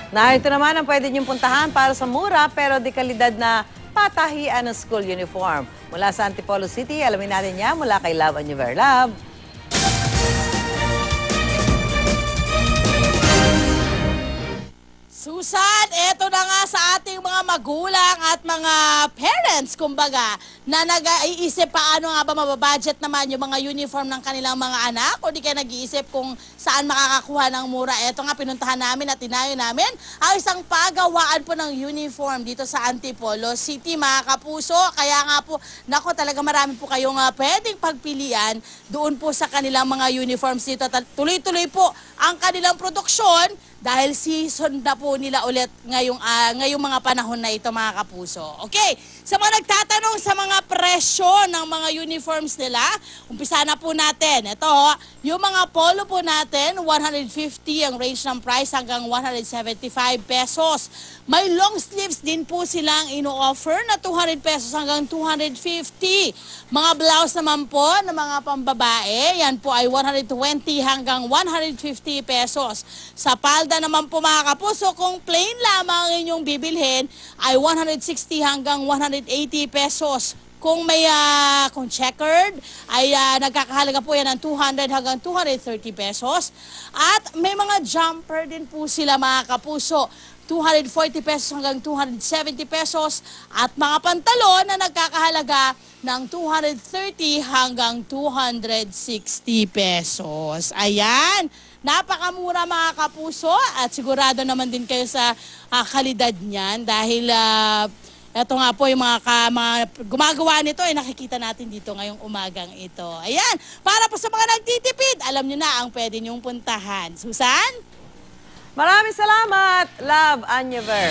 Narito naman ang pwede niyong puntahan para sa mura pero di kalidad na patahian ng school uniform. Mula sa Antipolo City, alamin natin niya mula kay Love Anyover. Love. Susan, eto na nga sa ating mga magulang at mga parents, kumbaga, na nag-iisip paano nga ba mababudget naman yung mga uniform ng kanilang mga anak o di kaya nag-iisip kung saan makakakuha ng mura. Eto nga, pinuntahan namin at tinayo namin ang isang pagawaan po ng uniform dito sa Antipolo City, mga kapuso. Kaya nga po, nako, talaga marami po kayong pwedeng pagpilian doon po sa kanilang mga uniforms dito. Tuloy-tuloy po ang kanilang produksyon dahil season na po nila ulit ngayong mga panahon na ito, mga kapuso. Okay, sa mga nagtatanong sa mga presyo ng mga uniforms nila, umpisa na po natin. Ito, yung mga polo po natin, 150 ang range ng price hanggang 175 pesos. May long sleeves din po silang ino-offer na 200 pesos hanggang 250. Mga blouse naman po na mga pambabae, yan po ay 120 hanggang 150 pesos. Sa palda naman po, mga kapuso, kung plain lamang ang inyong bibilhin ay 160 hanggang 180 pesos. Kung may kung checkered ay nagkakahalaga po yan ng 200 hanggang 230 pesos. At may mga jumper din po sila, mga kapuso, 240 pesos hanggang 270 pesos. At mga pantalon na nagkakahalaga ng 230 hanggang 260 pesos. Ayan, napakamura, mga kapuso, at sigurado naman din kayo sa kalidad niyan dahil ito nga po yung mga gumagawa nito ay nakikita natin dito ngayong umagang ito. Ayan, para po sa mga nagtitipid, alam nyo na ang pwede nyong puntahan. Susan? Maraming salamat, Love Anyover.